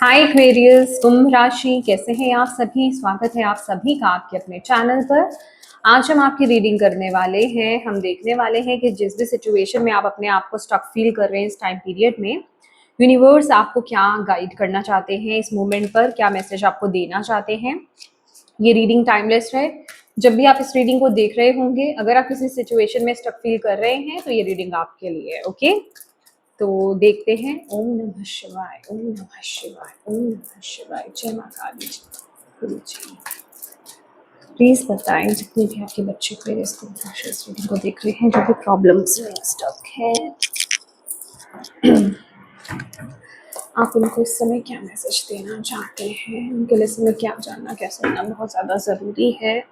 हाय Aquarius, कुंभ राशि, कैसे हैं आप सभी। स्वागत है आप सभी का आपके अपने चैनल पर। आज हम आपकी रीडिंग करने वाले हैं। हम देखने वाले हैं कि जिस भी सिचुएशन में आप अपने आप को स्टक फील कर रहे हैं इस टाइम पीरियड में, यूनिवर्स आपको क्या गाइड करना चाहते हैं, इस मोमेंट पर क्या मैसेज आपको देना चाहते हैं। ये रीडिंग टाइमलेस है। जब भी आप इस रीडिंग को देख रहे होंगे, अगर आप किसी सिचुएशन में स्टक फील कर रहे हैं तो ये रीडिंग आपके लिए है। ओके, तो देखते हैं। ओम नमः शिवाय, ओम नमः शिवाय, ओम नमः शिवाय। जय मां काली, जय गुरु जी। प्लीज बताएं जितने भी आपके बच्चे को इस रीडिंग को देख रहे हैं, जो भी प्रॉब्लम्स में स्टक है, आप उनको इस समय क्या मैसेज देना चाहते हैं, उनके लिए इस समय क्या जानना क्या सुनना बहुत ज्यादा जरूरी है।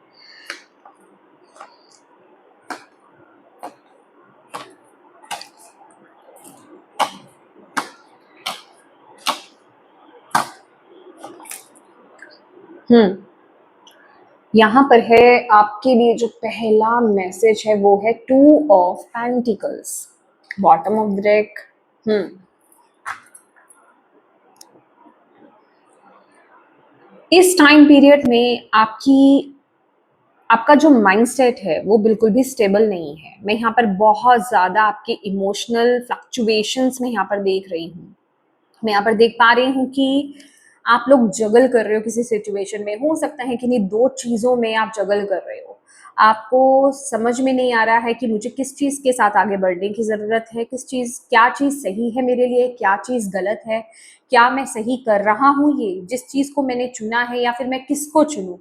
यहाँ पर है आपके लिए जो पहला मैसेज है वो है 2 of pentacles, bottom of the deck. इस टाइम पीरियड में आपका जो माइंडसेट है वो बिल्कुल भी स्टेबल नहीं है। मैं यहाँ पर बहुत ज्यादा आपके इमोशनल फ्लक्चुएशंस में यहाँ पर देख रही हूँ। मैं यहाँ पर देख पा रही हूँ कि आप लोग जगल कर रहे हो किसी सिचुएशन में। हो सकता है कि नहीं, दो चीजों में आप जगल कर रहे हो। आपको समझ में नहीं आ रहा है कि मुझे किस चीज के साथ आगे बढ़ने की जरूरत है, क्या चीज सही है मेरे लिए, क्या चीज गलत है, क्या मैं सही कर रहा हूँ ये जिस चीज को मैंने चुना है, या फिर मैं किसको चुनूं।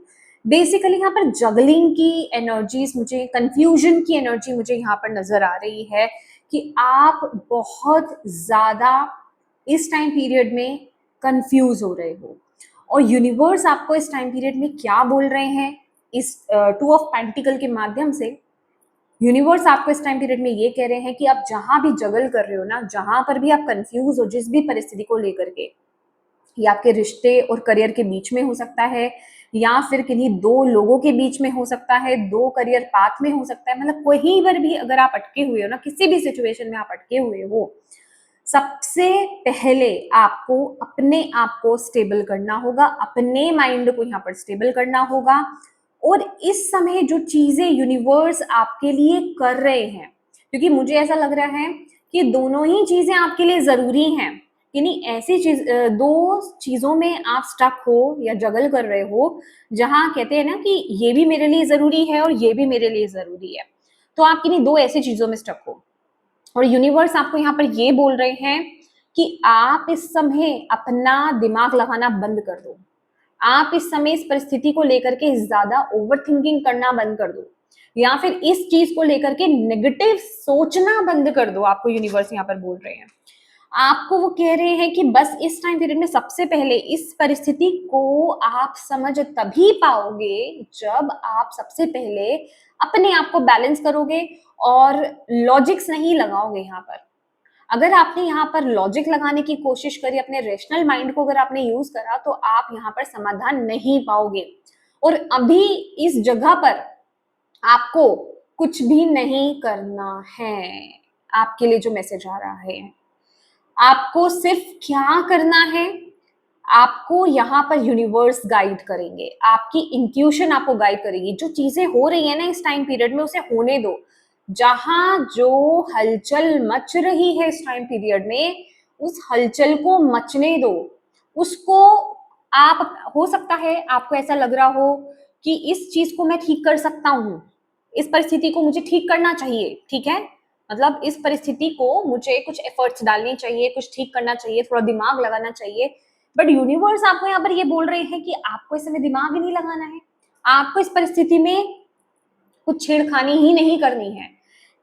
बेसिकली यहाँ पर जगलिंग की एनर्जीज, मुझे कंफ्यूजन की एनर्जी मुझे यहाँ पर नजर आ रही है कि आप बहुत ज्यादा इस टाइम पीरियड में कंफ्यूज हो रहे हो। और यूनिवर्स आपको इस टाइम पीरियड में क्या बोल रहे हैं, इस 2 ऑफ पेंटिकल के माध्यम से यूनिवर्स आपको इस टाइम पीरियड में ये कह रहे हैं कि आप जहां भी जगल कर रहे हो ना, जहां पर भी आप कंफ्यूज हो जिस भी परिस्थिति को लेकर के, ये आपके रिश्ते और करियर के बीच में हो सकता है, या फिर किन्हीं दो लोगों के बीच में हो सकता है, दो करियर पाथ में हो सकता है। मतलब कहीं पर भी अगर आप अटके हुए हो ना, किसी भी सिचुएशन में आप अटके हुए हो, सबसे पहले आपको अपने आप को स्टेबल करना होगा, अपने माइंड को यहाँ पर स्टेबल करना होगा। और इस समय जो चीजें यूनिवर्स आपके लिए कर रहे हैं, क्योंकि मुझे ऐसा लग रहा है कि दोनों ही चीजें आपके लिए जरूरी हैं। यानी ऐसी दो चीजों में आप स्टक हो या जगल कर रहे हो, जहां कहते हैं ना कि ये भी मेरे लिए जरूरी है और ये भी मेरे लिए जरूरी है। तो आप किन्हीं दो ऐसी चीजों में स्टक हो, और यूनिवर्स आपको यहाँ पर ये बोल रहे हैं कि आप इस समय अपना दिमाग लगाना बंद कर दो। आप इस समय इस परिस्थिति को लेकर के ज्यादा ओवर थिंकिंग करना बंद कर दो, या फिर इस चीज को लेकर के नेगेटिव सोचना बंद कर दो। आपको यूनिवर्स यहाँ पर बोल रहे हैं, आपको वो कह रहे हैं कि बस इस टाइम पीरियड में सबसे पहले इस परिस्थिति को आप समझ तभी पाओगे जब आप सबसे पहले अपने आप को बैलेंस करोगे और लॉजिक्स नहीं लगाओगे। यहाँ पर अगर आपने यहाँ पर लॉजिक लगाने की कोशिश करी, अपने रेशनल माइंड को अगर आपने यूज करा, तो आप यहाँ पर समाधान नहीं पाओगे। और अभी इस जगह पर आपको कुछ भी नहीं करना है। आपके लिए जो मैसेज आ रहा है, आपको सिर्फ क्या करना है, आपको यहाँ पर यूनिवर्स गाइड करेंगे, आपकी इंट्यूशन आपको गाइड करेगी। जो चीजें हो रही है ना इस टाइम पीरियड में, उसे होने दो। जहां जो हलचल मच रही है इस टाइम पीरियड में, उस हलचल को मचने दो। उसको आप, हो सकता है आपको ऐसा लग रहा हो कि इस चीज को मैं ठीक कर सकता हूँ, इस परिस्थिति को मुझे ठीक करना चाहिए, ठीक है, मतलब इस परिस्थिति को मुझे कुछ एफर्ट्स डालने चाहिए, कुछ ठीक करना चाहिए, थोड़ा दिमाग लगाना चाहिए। बट यूनिवर्स आपको यहाँ पर ये बोल रहे हैं कि आपको इस समय दिमाग ही नहीं लगाना है, आपको इस परिस्थिति में कुछ छेड़खानी ही नहीं करनी है।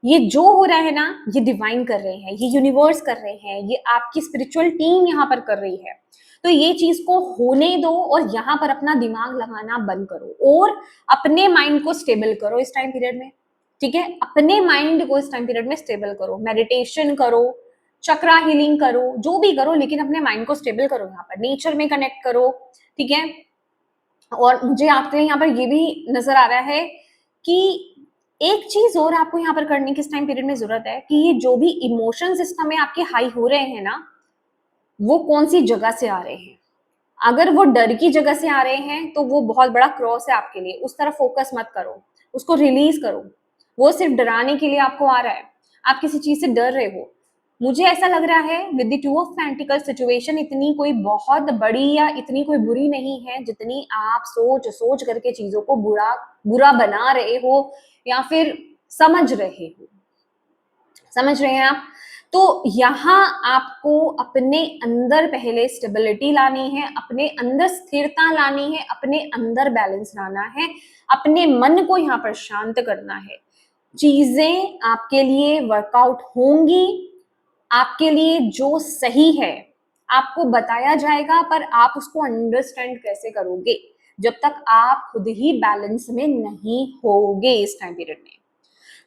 ये जो हो रहा है ना, ये डिवाइन कर रहे हैं, ये यूनिवर्स कर रहे हैं, ये आपकी स्पिरिचुअल टीम यहाँ पर कर रही है। तो ये चीज को होने दो और यहाँ पर अपना दिमाग लगाना बंद करो और अपने माइंड को स्टेबल करो इस टाइम पीरियड में। ठीक है, अपने माइंड को इस टाइम पीरियड में स्टेबल करो, मेडिटेशन करो, चक्रा हीलिंग करो, जो भी करो, लेकिन अपने माइंड को स्टेबल करो। यहाँ पर नेचर में कनेक्ट करो, ठीक है। और मुझे आपके यहाँ पर ये भी नजर आ रहा है कि एक चीज और आपको यहाँ पर करने की इस टाइम पीरियड में जरूरत है कि ये जो भी इमोशंस इस समय आपके हाई हो रहे हैं ना, वो कौन सी जगह से आ रहे हैं। अगर वो डर की जगह से आ रहे हैं तो वो बहुत बड़ा क्रॉस है आपके लिए, उस तरफ फोकस मत करो, उसको रिलीज करो। वो सिर्फ डराने के लिए आपको आ रहा है, आप किसी चीज से डर रहे हो। मुझे ऐसा लग रहा है with the two of pentacle situation इतनी कोई बहुत बड़ी या इतनी कोई बुरी नहीं है जितनी आप सोच सोच करके चीजों को बुरा बुरा बना रहे हो या फिर समझ रहे हो। समझ रहे हैं आप? तो यहाँ आपको अपने अंदर पहले स्टेबिलिटी लानी है, अपने अंदर स्थिरता लानी है, अपने अंदर बैलेंस लाना है, अपने मन को यहाँ पर शांत करना है। चीजें आपके लिए वर्कआउट होंगी, आपके लिए जो सही है आपको बताया जाएगा, पर आप उसको अंडरस्टैंड कैसे करोगे जब तक आप खुद ही बैलेंस में नहीं होगे इस टाइम पीरियड में।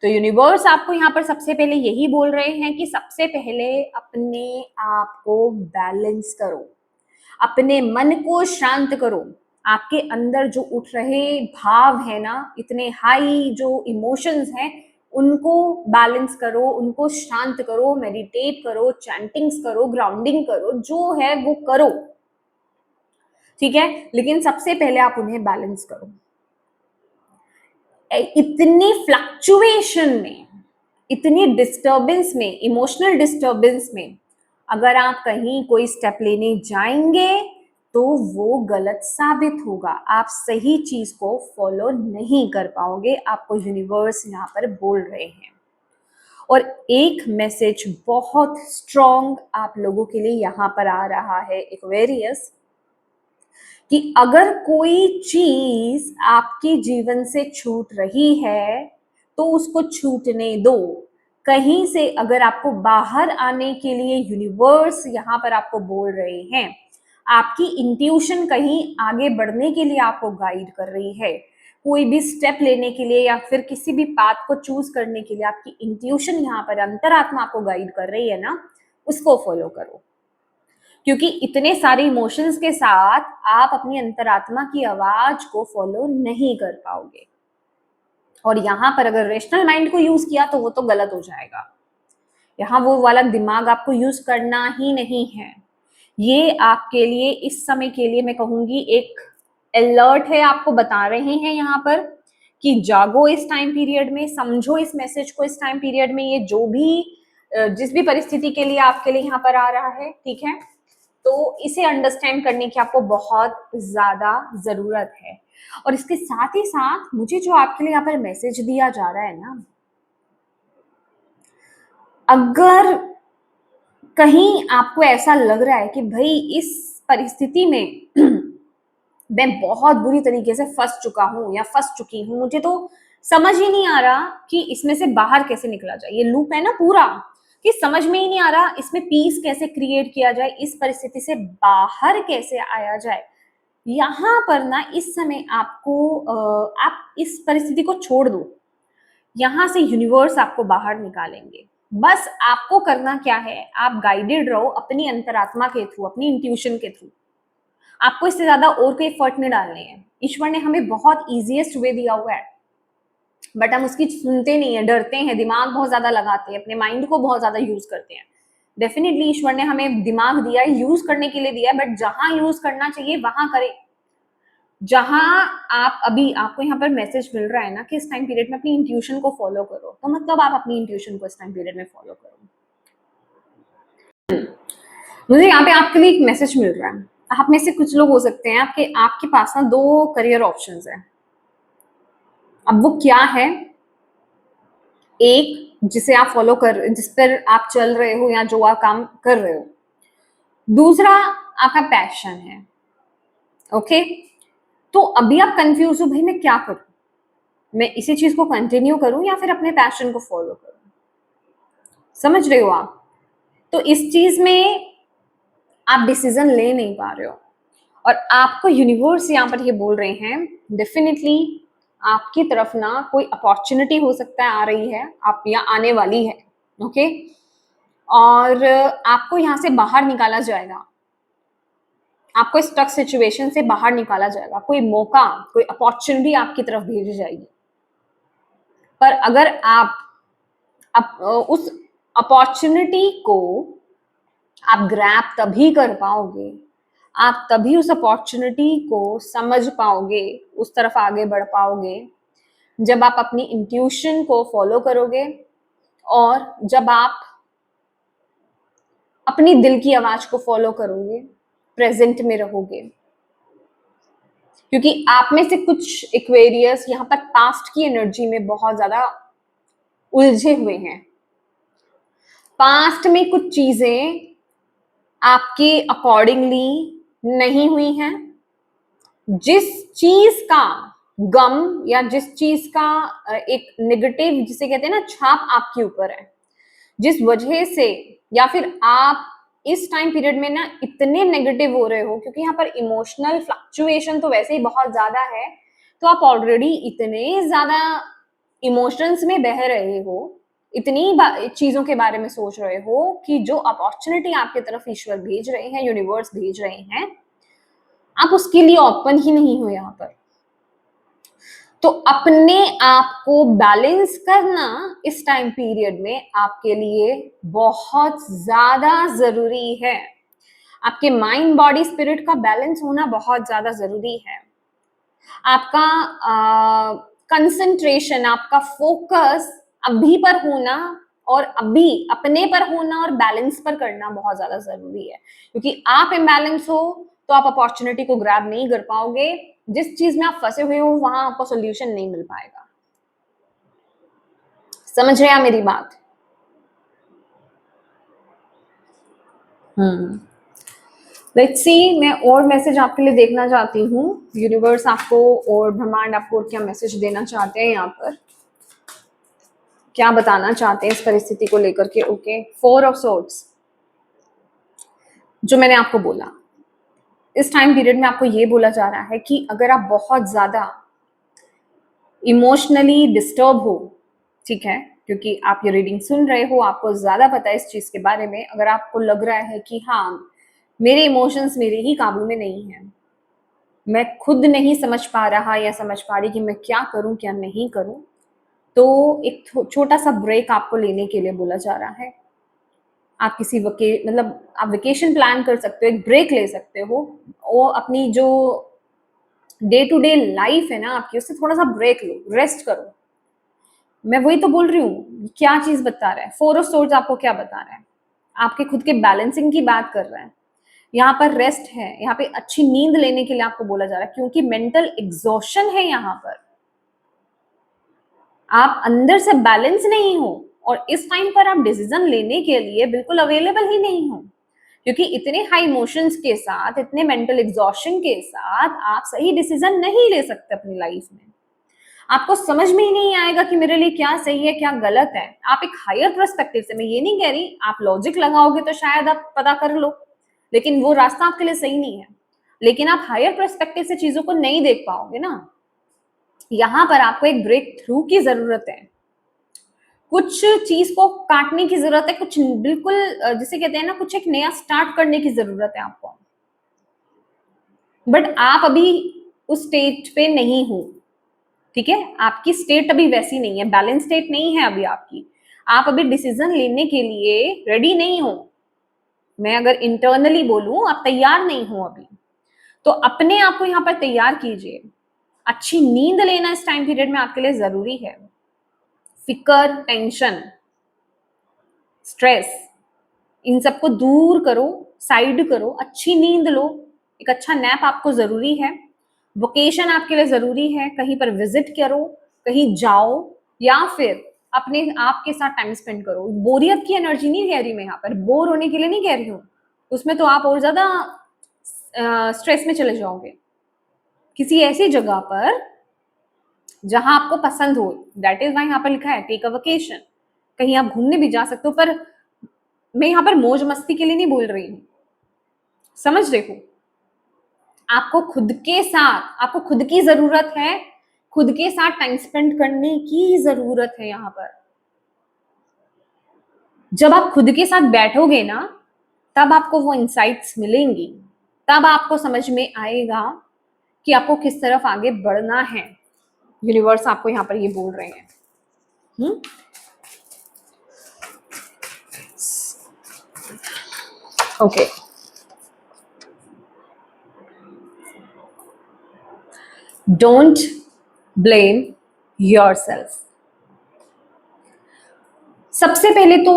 तो यूनिवर्स आपको यहाँ पर सबसे पहले यही बोल रहे हैं कि सबसे पहले अपने आप को बैलेंस करो, अपने मन को शांत करो। आपके अंदर जो उठ रहे भाव है ना, इतने हाई जो इमोशंस हैं, उनको बैलेंस करो, उनको शांत करो, मेडिटेट करो, चैंटिंग्स करो, ग्राउंडिंग करो, जो है वो करो, ठीक है। लेकिन सबसे पहले आप उन्हें बैलेंस करो। इतनी फ्लक्चुएशन में, इतनी डिस्टर्बेंस में, इमोशनल डिस्टर्बेंस में अगर आप कहीं कोई स्टेप लेने जाएंगे तो वो गलत साबित होगा, आप सही चीज को फॉलो नहीं कर पाओगे, आपको यूनिवर्स यहाँ पर बोल रहे हैं। और एक मैसेज बहुत स्ट्रॉन्ग आप लोगों के लिए यहाँ पर आ रहा है, एक्वेरियस, कि अगर कोई चीज आपके जीवन से छूट रही है तो उसको छूटने दो। कहीं से अगर आपको बाहर आने के लिए यूनिवर्स यहाँ पर आपको बोल रहे हैं, आपकी इंट्यूशन कहीं आगे बढ़ने के लिए आपको गाइड कर रही है, कोई भी स्टेप लेने के लिए या फिर किसी भी पाथ को चूज करने के लिए आपकी इंट्यूशन यहाँ पर, अंतरात्मा आपको गाइड कर रही है ना, उसको फॉलो करो। क्योंकि इतने सारे इमोशंस के साथ आप अपनी अंतरात्मा की आवाज को फॉलो नहीं कर पाओगे। और यहाँ पर अगर रेशनल माइंड को यूज किया तो वो तो गलत हो जाएगा। यहाँ वो वाला दिमाग आपको यूज करना ही नहीं है। ये आपके लिए इस समय के लिए मैं कहूंगी एक अलर्ट है, आपको बता रहे हैं यहाँ पर कि जागो इस टाइम पीरियड में, समझो इस मैसेज को इस टाइम पीरियड में। ये जो भी जिस भी परिस्थिति के लिए आपके लिए यहाँ पर आ रहा है, ठीक है, तो इसे अंडरस्टैंड करने की आपको बहुत ज्यादा जरूरत है। और इसके साथ ही साथ मुझे जो आपके लिए यहाँ पर मैसेज दिया जा रहा है ना, अगर कहीं आपको ऐसा लग रहा है कि भाई इस परिस्थिति में मैं बहुत बुरी तरीके से फंस चुका हूं या फंस चुकी हूं, मुझे तो समझ ही नहीं आ रहा कि इसमें से बाहर कैसे निकला जाए, ये लूप है ना पूरा, कि समझ में ही नहीं आ रहा इसमें पीस कैसे क्रिएट किया जाए, इस परिस्थिति से बाहर कैसे आया जाए। यहाँ पर ना इस समय आपको आप इस परिस्थिति को छोड़ दो, यहाँ से यूनिवर्स आपको बाहर निकालेंगे। बस आपको करना क्या है, आप गाइडेड रहो अपनी अंतरात्मा के थ्रू, अपनी इंट्यूशन के थ्रू। आपको इससे ज्यादा और कोई एफर्ट नहीं डालने हैं। ईश्वर ने हमें बहुत इजीएस्ट वे दिया हुआ है, बट हम उसकी सुनते नहीं है, डरते हैं, दिमाग बहुत ज्यादा लगाते हैं, अपने माइंड को बहुत ज्यादा यूज करते हैं। डेफिनेटली ईश्वर ने हमें दिमाग दिया है, यूज करने के लिए दिया है, बट जहां यूज करना चाहिए वहां करें। जहां आप अभी आपको यहाँ पर मैसेज मिल रहा है ना कि इस टाइम पीरियड में अपनी इंट्यूशन को फॉलो करो, तो मतलब आप अपनी इंट्यूशन को इस टाइम पीरियड में फॉलो करो। मुझे यहाँ पे आपके लिए एक मैसेज मिल रहा है। आप में से कुछ लोग हो सकते हैं आपके आपके पास ना दो करियर ऑप्शंस है। अब वो क्या है, एक जिसे आप फॉलो कर, जिस पर आप चल रहे हो या जो आप काम कर रहे हो, दूसरा आपका पैशन है। ओके, तो अभी आप कंफ्यूज हो, भाई मैं क्या करूं, मैं इसी चीज को कंटिन्यू करूं या फिर अपने पैशन को फॉलो करूं। समझ रहे हो आप? तो इस चीज में आप डिसीजन ले नहीं पा रहे हो, और आपको यूनिवर्स यहाँ पर ये बोल रहे हैं डेफिनेटली आपकी तरफ ना कोई अपॉर्चुनिटी हो सकता है आ रही है, आप या आने वाली है। ओके, और आपको यहाँ से बाहर निकाला जाएगा, आपको स्टक सिचुएशन से बाहर निकाला जाएगा, कोई मौका, कोई अपॉर्चुनिटी आपकी तरफ भेजी जाएगी। पर अगर आप उस अपॉर्चुनिटी को आप ग्रैब तभी कर पाओगे, आप तभी उस अपॉर्चुनिटी को समझ पाओगे, उस तरफ आगे बढ़ पाओगे, जब आप अपनी इंट्यूशन को फॉलो करोगे और जब आप अपनी दिल की आवाज को फॉलो करोगे, प्रेजेंट में रहोगे। क्योंकि आप में से कुछ एक्वेरियस यहाँ पर पास्ट की एनर्जी में बहुत ज्यादा उलझे हुए हैं। पास्ट में कुछ चीजें आपके अकॉर्डिंगली नहीं हुई हैं। जिस चीज का गम या जिस चीज का एक नेगेटिव जिसे कहते हैं ना छाप आपके ऊपर है, जिस वजह से या फिर आप इस टाइम पीरियड में ना इतने नेगेटिव हो रहे हो, क्योंकि यहाँ पर इमोशनल फ्लक्चुएशन तो वैसे ही बहुत ज्यादा है, तो आप ऑलरेडी इतने ज्यादा इमोशंस में बह रहे हो, इतनी चीजों के बारे में सोच रहे हो कि जो अपॉर्चुनिटी आपकी तरफ ईश्वर भेज रहे हैं, यूनिवर्स भेज रहे हैं, आप उसके लिए ओपन ही नहीं हो यहाँ पर। तो अपने आप को बैलेंस करना इस टाइम पीरियड में आपके लिए बहुत ज्यादा जरूरी है। आपके माइंड बॉडी स्पिरिट का बैलेंस होना बहुत ज्यादा जरूरी है। आपका कंसंट्रेशन, आपका फोकस अभी पर होना और अभी अपने पर होना और बैलेंस पर करना बहुत ज्यादा जरूरी है। क्योंकि आप इम्बैलेंस हो तो आप अपॉर्चुनिटी को ग्रैब नहीं कर पाओगे। जिस चीज में आप फंसे हुए हो वहां आपको सोल्यूशन नहीं मिल पाएगा। समझ रहे हैं मेरी बात? लेट्स सी, मैं और मैसेज आपके लिए देखना चाहती हूँ। यूनिवर्स आपको और ब्रह्मांड आपको क्या मैसेज देना चाहते हैं, यहाँ पर क्या बताना चाहते हैं इस परिस्थिति को लेकर के। ओके, 4 ऑफ सोर्ड्स, जो मैंने आपको बोला, इस टाइम पीरियड में आपको ये बोला जा रहा है कि अगर आप बहुत ज्यादा इमोशनली डिस्टर्ब हो, ठीक है, क्योंकि आप ये रीडिंग सुन रहे हो, आपको ज्यादा पता है इस चीज के बारे में। अगर आपको लग रहा है कि हाँ, मेरे इमोशंस मेरे ही काबू में नहीं है, मैं खुद नहीं समझ पा रहा या समझ पा रही कि मैं क्या करूं क्या नहीं करूं, तो एक छोटा सा ब्रेक आपको लेने के लिए बोला जा रहा है। आप किसी मतलब आप वेकेशन प्लान कर सकते हो, एक ब्रेक ले सकते हो, वो अपनी जो डे टू डे लाइफ है ना आपकी, उससे थोड़ा सा ब्रेक लो, रेस्ट करो। मैं वही तो बोल रही हूँ, क्या चीज बता रहा है 4 ऑफ सोर्ड्स, आपको क्या बता रहा है? आपके खुद के बैलेंसिंग की बात कर रहा है। यहाँ पर रेस्ट है, यहाँ पे अच्छी नींद लेने के लिए आपको बोला जा रहा है, क्योंकि मेंटल एग्जॉशन है यहाँ पर। आप अंदर से बैलेंस नहीं हो और इस टाइम पर आप डिसीजन लेने के लिए बिल्कुल अवेलेबल ही नहीं हो, क्योंकि इतने हाई इमोशंस के साथ, इतने मेंटल एग्जॉशन के साथ आप सही डिसीजन नहीं ले सकते अपनी लाइफ में। आपको समझ में ही नहीं आएगा कि मेरे लिए क्या सही है क्या गलत है। आप एक हायर पर्सपेक्टिव से, मैं ये नहीं कह रही आप लॉजिक लगाओगे तो शायद आप पता कर लो, लेकिन वो रास्ता आपके लिए सही नहीं है। लेकिन आप हायर पर्सपेक्टिव से चीजों को नहीं देख पाओगे ना। यहां पर आपको एक ब्रेक थ्रू की जरूरत है, कुछ चीज को काटने की जरूरत है, कुछ बिल्कुल जिसे कहते हैं ना, कुछ एक नया स्टार्ट करने की जरूरत है आपको। बट आप अभी उस स्टेज पे नहीं हो, ठीक है, आपकी स्टेट अभी वैसी नहीं है, बैलेंस स्टेट नहीं है अभी आपकी। आप अभी डिसीजन लेने के लिए रेडी नहीं हो। मैं अगर इंटरनली बोलूं, आप तैयार नहीं हो अभी, तो अपने आप को यहाँ पर तैयार कीजिए। अच्छी नींद लेना इस टाइम पीरियड में आपके लिए जरूरी है। फिकर, टेंशन, स्ट्रेस, इन सबको दूर करो, साइड करो, अच्छी नींद लो, एक अच्छा नैप आपको जरूरी है। वोकेशन आपके लिए जरूरी है, कहीं पर विजिट करो, कहीं जाओ, या फिर अपने आप के साथ टाइम स्पेंड करो। बोरियत की एनर्जी नहीं कह रही मैं, यहाँ पर बोर होने के लिए नहीं कह रही हूँ, उसमें तो आप और ज्यादा स्ट्रेस में चले जाओगे। किसी ऐसी जगह पर जहां आपको पसंद हो, दैट इज वाई यहाँ पर लिखा है टेक अ वेकेशन। कहीं आप घूमने भी जा सकते हो, पर मैं यहाँ पर मौज मस्ती के लिए नहीं बोल रही हूँ, समझ रहे हो? आपको खुद के साथ, आपको खुद की जरूरत है, खुद के साथ टाइम स्पेंड करने की जरूरत है। यहाँ पर जब आप खुद के साथ बैठोगे ना, तब आपको वो इंसाइट्स मिलेंगी, तब आपको समझ में आएगा कि आपको किस तरफ आगे बढ़ना है। यूनिवर्स आपको यहाँ पर ये बोल रहे हैं। Okay, don't blame yourself. सबसे पहले तो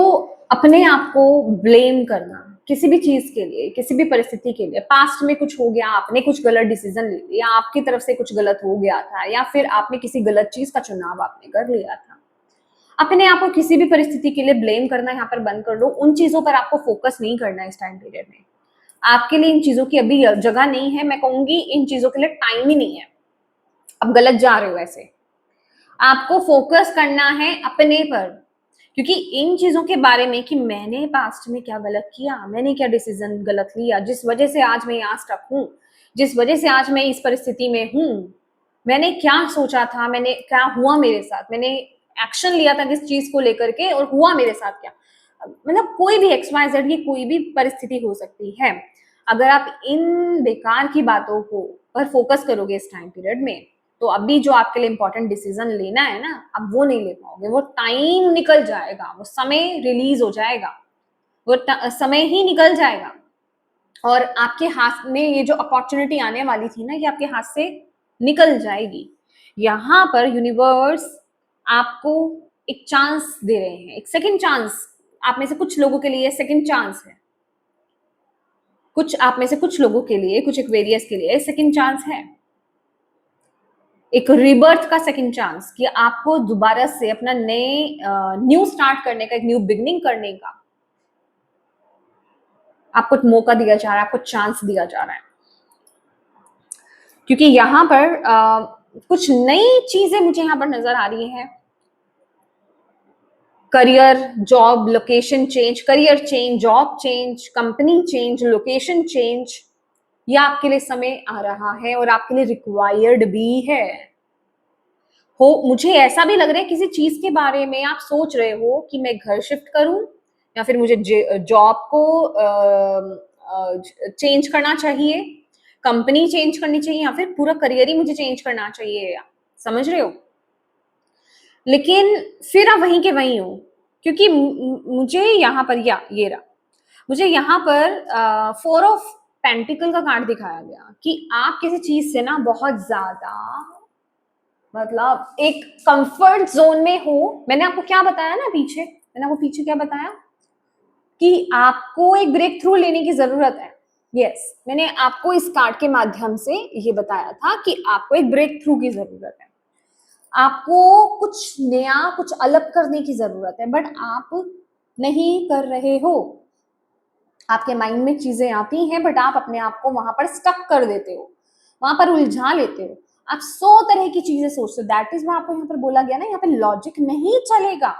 अपने आप को ब्लेम करना किसी भी चीज के लिए, किसी भी परिस्थिति के लिए, पास्ट में कुछ हो गया, आपने कुछ गलत डिसीजन ले लिया, आपकी तरफ से कुछ गलत हो गया था, या फिर आपने किसी गलत चीज का चुनाव आपने कर लिया था, अपने आप को किसी भी परिस्थिति के लिए ब्लेम करना यहाँ पर बंद कर दो। उन चीजों पर आपको फोकस नहीं करना है इस टाइम पीरियड में। आपके लिए इन चीजों की अभी जगह नहीं है, मैं कहूंगी इन चीजों के लिए टाइम ही नहीं है। अब गलत जा रहे हो ऐसे, आपको फोकस करना है अपने पर, क्योंकि इन चीजों के बारे में कि मैंने पास्ट में क्या गलत किया, मैंने क्या डिसीजन गलत लिया जिस वजह से आज मैं यहाँ स्टक हूँ, जिस वजह से आज मैं इस परिस्थिति में हूँ, मैंने क्या सोचा था, मैंने क्या हुआ मेरे साथ, मैंने एक्शन लिया था किस चीज को लेकर के और हुआ मेरे साथ क्या, मतलब कोई भी XYZ की कोई भी परिस्थिति हो सकती है। अगर आप इन बेकार की बातों को पर फोकस करोगे इस टाइम पीरियड में, तो अभी जो आपके लिए इंपॉर्टेंट डिसीजन लेना है ना, अब वो नहीं ले पाओगे, वो टाइम निकल जाएगा, वो समय रिलीज हो जाएगा, वो समय ही निकल जाएगा और आपके हाथ में ये जो अपॉर्चुनिटी आने वाली थी ना, ये आपके हाथ से निकल जाएगी। यहाँ पर यूनिवर्स आपको एक चांस दे रहे हैं, एक सेकंड चांस। आप में से कुछ लोगों के लिए सेकंड चांस है, कुछ आप में से कुछ लोगों के लिए, कुछ एक्वेरियस के लिए सेकंड चांस है, एक रिबर्थ का सेकंड चांस, कि आपको दोबारा से अपना नए न्यू स्टार्ट करने का, एक न्यू बिगनिंग करने का आपको मौका दिया जा रहा है, आपको चांस दिया जा रहा है। क्योंकि यहाँ पर कुछ नई चीजें मुझे यहाँ पर नजर आ रही हैं। Career, job, location change, career change, job change, company change, location change, ये आपके लिए समय आ रहा है और आपके लिए रिक्वायर्ड भी है। मुझे ऐसा भी लग रहा है किसी चीज के बारे में आप सोच रहे हो कि मैं घर शिफ्ट करूं, या फिर मुझे जॉब को चेंज करना चाहिए, कंपनी चेंज करनी चाहिए, या फिर पूरा करियर ही मुझे चेंज करना चाहिए, समझ रहे हो। लेकिन फिर आप वहीं के वहीं हो, क्योंकि मुझे यहाँ पर ये रहा, मुझे यहाँ पर 4 ऑफ पेंटिकल का कार्ड दिखाया गया कि आप किसी चीज से ना बहुत ज्यादा, मतलब एक कंफर्ट जोन में हो। मैंने आपको क्या बताया ना पीछे, मैंने आपको पीछे क्या बताया कि आपको एक ब्रेक थ्रू लेने की जरूरत है। यस, मैंने आपको इस कार्ड के माध्यम से ये बताया था कि आपको एक ब्रेक थ्रू की जरूरत है, आपको कुछ नया, कुछ अलग करने की जरूरत है, बट आप नहीं कर रहे हो। आपके माइंड में चीजें आती हैं, बट आप अपने आप को वहां पर स्टक कर देते हो, वहां पर उलझा लेते हो। आप 100 तरह की चीजें सोचते हो। दैट इज आपको यहाँ पर बोला गया ना, यहाँ पे लॉजिक नहीं चलेगा।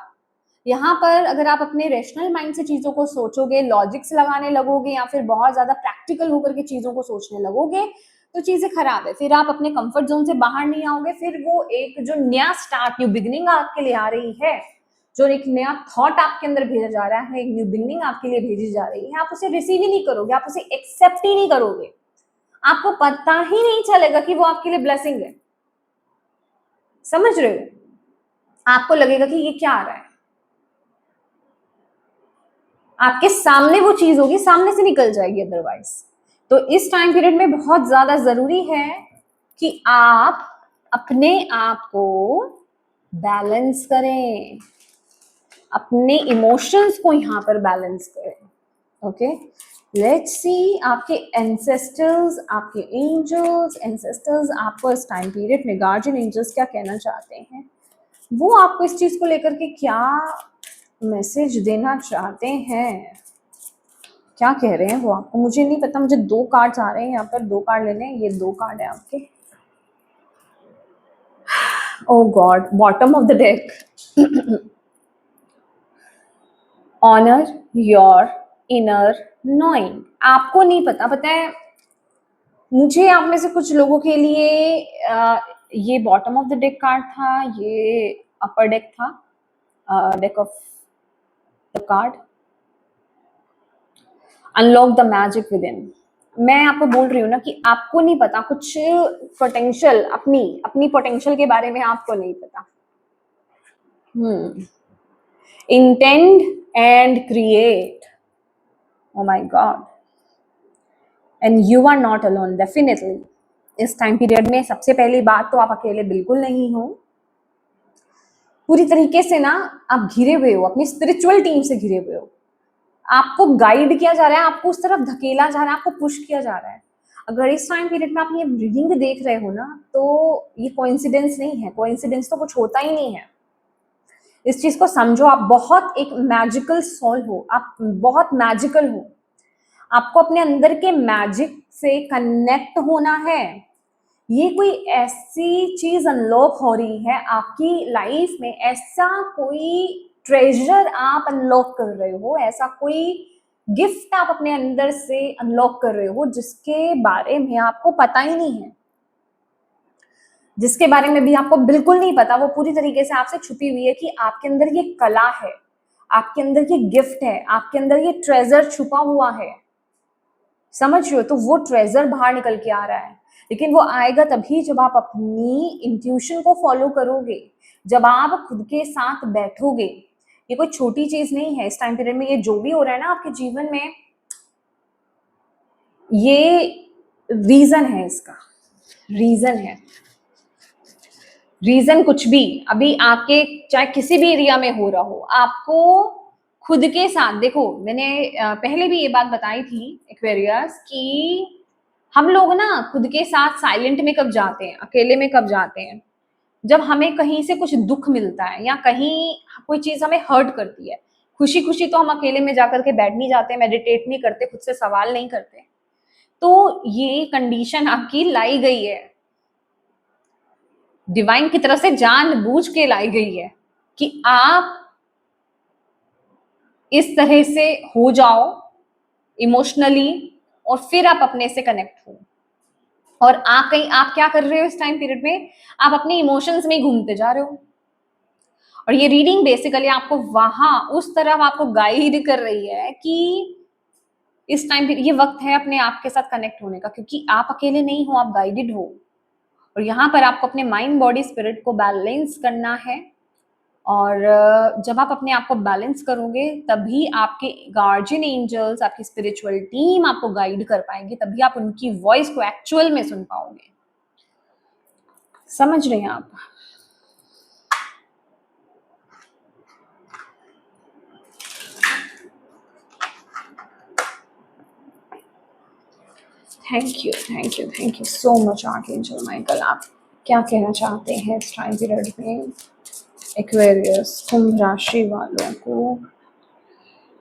यहाँ पर अगर आप अपने रेशनल माइंड से चीजों को सोचोगे, लॉजिक से लगाने लगोगे, या फिर बहुत ज्यादा प्रैक्टिकल होकर के चीजों को सोचने लगोगे, तो चीजें खराब है। फिर आप अपने कंफर्ट जोन से बाहर नहीं आओगे। फिर वो एक जो नया स्टार्ट, न्यू बिगनिंग आपके लिए आ रही है, जो एक नया थॉट आपके अंदर भेजा जा रहा है, एक न्यू बिगनिंग आपके लिए भेजी जा रही है, आप उसे रिसीव ही नहीं करोगे, आप उसे एक्सेप्ट ही नहीं करोगे। आपको पता ही नहीं चलेगा कि वो आपके लिए ब्लेसिंग है, समझ रहे हो। आपको लगेगा कि ये क्या आ रहा है, आपके सामने वो चीज होगी, सामने से निकल जाएगी अदरवाइज। तो इस टाइम पीरियड में बहुत ज्यादा जरूरी है कि आप अपने आप को बैलेंस करें, अपने इमोशंस को यहाँ पर बैलेंस करें। ओके, लेट्स सी आपके एंसेस्टर्स, आपके एंसेस्टर्स आपको इस टाइम पीरियड में, गार्जियन एंजल्स क्या कहना चाहते हैं, वो आपको इस चीज को लेकर के क्या मैसेज देना चाहते हैं, क्या कह रहे हैं वो आपको, मुझे नहीं पता। मुझे 2 कार्ड्स आ रहे हैं यहाँ पर, 2 कार्ड लेने हैं, ये 2 कार्ड है आपके। ओ God, bottom of the deck, honour your inner knowing. आपको नहीं पता है, मुझे आप में से कुछ लोगों के लिए ये bottom of the deck card था, ये अपर डेक था, deck of the card, unlock the magic with in. मैं आपको बोल रही हूँ ना कि आपको नहीं पता, कुछ पोटेंशियल, अपनी पोटेंशियल के बारे में आपको नहीं पता। Intend and create, oh my God, and you are not alone, definitely इस टाइम पीरियड में सबसे पहली बात तो आप अकेले बिल्कुल नहीं हो। पूरी तरीके से ना आप घिरे हुए हो, अपनी स्पिरिचुअल टीम से घिरे हुए हो। आपको गाइड किया जा रहा है, आपको उस तरफ धकेला जा रहा है, आपको पुश किया जा रहा है। अगर इस टाइम पीरियड में आप ये रीडिंग भी देख रहे हो ना, तो ये कोइंसिडेंस नहीं है। कोइंसिडेंस तो कुछ होता ही नहीं है। इस चीज को समझो, आप बहुत एक मैजिकल सोल हो, आप बहुत मैजिकल हो। आपको अपने अंदर के मैजिक से कनेक्ट होना है। ये कोई ऐसी चीज अनलॉक हो रही है आपकी लाइफ में, ऐसा कोई ट्रेजर आप अनलॉक कर रहे हो, ऐसा कोई गिफ्ट आप अपने अंदर से अनलॉक कर रहे हो जिसके बारे में आपको पता ही नहीं है, जिसके बारे में भी आपको बिल्कुल नहीं पता। वो पूरी तरीके से आपसे छुपी हुई है कि आपके अंदर ये कला है, आपके अंदर ये गिफ्ट है, आपके अंदर ये ट्रेजर छुपा हुआ है। समझ रहे हो? तो वो ट्रेजर बाहर निकल के आ रहा है, लेकिन वो आएगा तभी जब आप अपनी इंट्यूशन को फॉलो करोगे, जब आप खुद के साथ बैठोगे। ये कोई छोटी चीज नहीं है। इस टाइम पीरियड में ये जो भी हो रहा है ना आपके जीवन में, ये रीजन है, इसका रीजन है। रीजन कुछ भी अभी आपके चाहे किसी भी एरिया में हो रहा हो, आपको खुद के साथ देखो। मैंने पहले भी ये बात बताई थी एक्वेरियस कि हम लोग ना खुद के साथ साइलेंट में कब जाते हैं, अकेले में कब जाते हैं, जब हमें कहीं से कुछ दुख मिलता है या कहीं कोई चीज हमें हर्ट करती है। खुशी खुशी तो हम अकेले में जाकर के बैठ नहीं जाते, मेडिटेट नहीं करते, खुद से सवाल नहीं करते। तो ये कंडीशन आपकी लाई गई है, डिवाइन की तरफ से जानबूझ के लाई गई है कि आप इस तरह से हो जाओ इमोशनली, और फिर आप अपने से कनेक्ट हो। और आप क्या कर रहे हो इस टाइम पीरियड में? आप अपने इमोशंस में घूमते जा रहे हो। और ये रीडिंग बेसिकली आपको वहां उस तरफ आपको गाइड कर रही है कि इस टाइम ये वक्त है अपने आप के साथ कनेक्ट होने का, क्योंकि आप अकेले नहीं हो, आप गाइडेड हो। और यहाँ पर आपको अपने माइंड बॉडी स्पिरिट को बैलेंस करना है। और जब आप अपने आप को बैलेंस करोगे तभी आपके गार्जियन एंजल्स, आपकी स्पिरिचुअल टीम आपको गाइड कर पाएंगे, तभी आप उनकी वॉइस को एक्चुअल में सुन पाओगे। समझ रहे हैं आप? Thank you so much archangel Michael. आप क्या कहना चाहते हैं इस टाइम पीरियड में एक्वेरियस कुंभ राशि वालों को?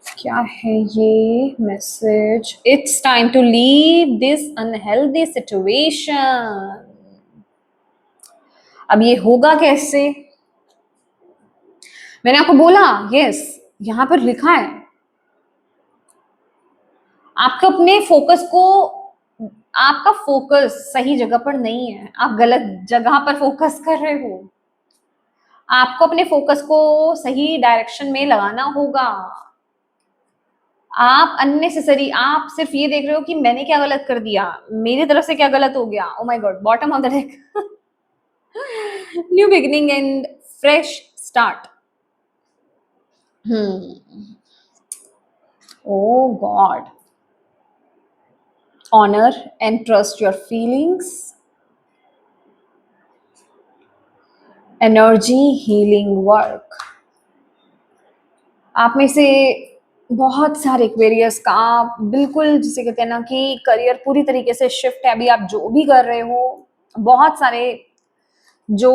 क्या है ये message? It's time to leave this unhealthy situation. अब ये होगा कैसे? मैंने आपको बोला, यस, यहां पर लिखा है आपके अपने फोकस को, आपका फोकस सही जगह पर नहीं है, आप गलत जगह पर फोकस कर रहे हो। आपको अपने फोकस को सही डायरेक्शन में लगाना होगा। आप अननेसेसरी, आप सिर्फ ये देख रहे हो कि मैंने क्या गलत कर दिया, मेरी तरफ से क्या गलत हो गया। Oh my God, bottom of the deck, new beginning and fresh start. Oh God, honor and trust your feelings, energy healing work। आप में से बहुत सारे एक्वेरियस का बिल्कुल जिसे कहते हैं ना कि करियर पूरी तरीके से शिफ्ट है। अभी आप जो भी कर रहे हो, बहुत सारे जो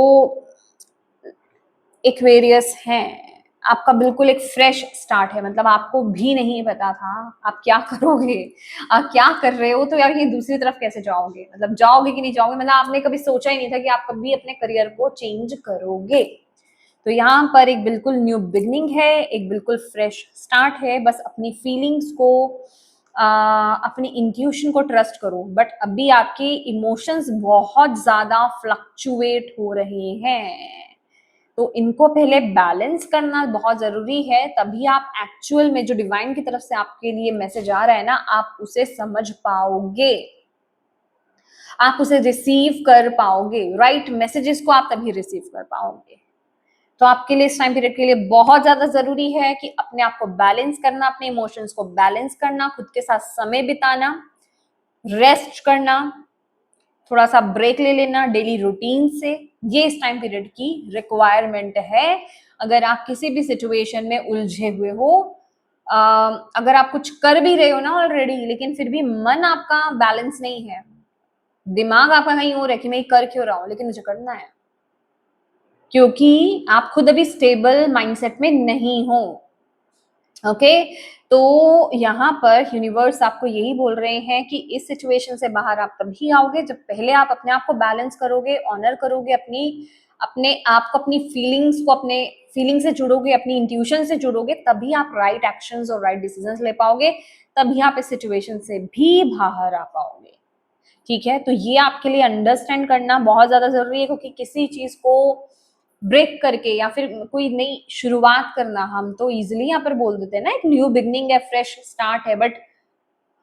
एक्वेरियस हैं, आपका बिल्कुल एक फ्रेश स्टार्ट है। मतलब आपको भी नहीं पता था आप क्या करोगे, आप क्या कर रहे हो, तो यार ये दूसरी तरफ कैसे जाओगे, मतलब जाओगे कि नहीं जाओगे। मतलब आपने कभी सोचा ही नहीं था कि आप कभी अपने करियर को चेंज करोगे। तो यहाँ पर एक बिल्कुल न्यू बिगनिंग है, एक बिल्कुल फ्रेश स्टार्ट है। बस अपनी फीलिंग्स को, अपनी इंट्यूशन को ट्रस्ट करो। बट अभी आपके इमोशंस बहुत ज्यादा फ्लक्चुएट हो रहे हैं, तो इनको पहले बैलेंस करना बहुत जरूरी है। तभी आप एक्चुअल में जो डिवाइन की तरफ से आपके लिए मैसेज आ रहा है ना, आप उसे समझ पाओगे, आप उसे रिसीव कर पाओगे। राइट मैसेजेस को आप तभी रिसीव कर पाओगे। तो आपके लिए इस टाइम पीरियड के लिए बहुत ज्यादा जरूरी है कि अपने आप को बैलेंस करना, अपने इमोशंस को बैलेंस करना, खुद के साथ समय बिताना, रेस्ट करना, थोड़ा सा ब्रेक ले लेना डेली रूटीन से, ये इस टाइम पीरियड की रिक्वायरमेंट है। अगर आप किसी भी सिचुएशन में उलझे हुए हो, अगर आप कुछ कर भी रहे हो ना ऑलरेडी, लेकिन फिर भी मन आपका बैलेंस नहीं है, दिमाग आपका कहीं और है कि मैं ये कर क्यों रहा हूँ, लेकिन मुझे करना है, क्योंकि आप खुद अभी स्टेबल माइंडसेट में नहीं हो। ओके, तो यहाँ पर यूनिवर्स आपको यही बोल रहे हैं कि इस सिचुएशन से बाहर आप तभी आओगे जब पहले आप अपने आप को बैलेंस करोगे, ऑनर करोगे अपने आप को, अपनी फीलिंग्स को, अपने फीलिंग से जुड़ोगे, अपनी इंट्यूशन से जुड़ोगे, तभी आप राइट एक्शंस और राइट डिसीजंस ले पाओगे, तभी आप इस सिचुएशन से भी बाहर आ पाओगे। ठीक है, तो ये आपके लिए अंडरस्टैंड करना बहुत ज्यादा जरूरी है, क्योंकि किसी चीज को ब्रेक करके या फिर कोई नई शुरुआत करना, हम तो इजिली यहाँ पर बोल देते हैं ना, एक न्यू बिगनिंग है, फ्रेश स्टार्ट है, बट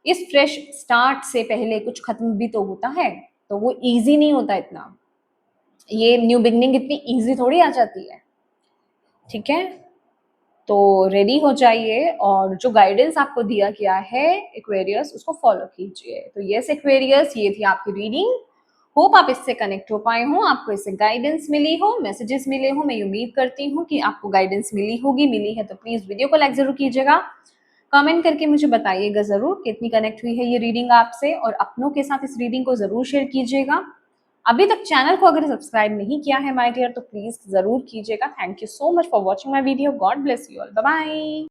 इस फ्रेश स्टार्ट से पहले कुछ खत्म भी तो होता है, तो वो इजी नहीं होता इतना, ये न्यू बिगनिंग इतनी इजी थोड़ी आ जाती है। ठीक है, तो रेडी हो जाइए और जो गाइडेंस आपको दिया गया है एक्वेरियस, उसको फॉलो कीजिए। तो यस एक्वेरियस, ये थी आपकी रीडिंग। होप आप इससे कनेक्ट हो पाए हो, आपको इससे गाइडेंस मिली हो, मैसेजेस मिले हो। मैं उम्मीद करती हूँ कि आपको गाइडेंस मिली होगी, मिली है तो प्लीज वीडियो को लाइक जरूर कीजिएगा, कमेंट करके मुझे बताइएगा जरूर कितनी कनेक्ट हुई है ये रीडिंग आपसे, और अपनों के साथ इस रीडिंग को जरूर शेयर कीजिएगा। अभी तक चैनल को अगर सब्सक्राइब नहीं किया है माय डियर, तो प्लीज जरूर कीजिएगा। Thank you so much for watching my video. God bless you all, bye bye.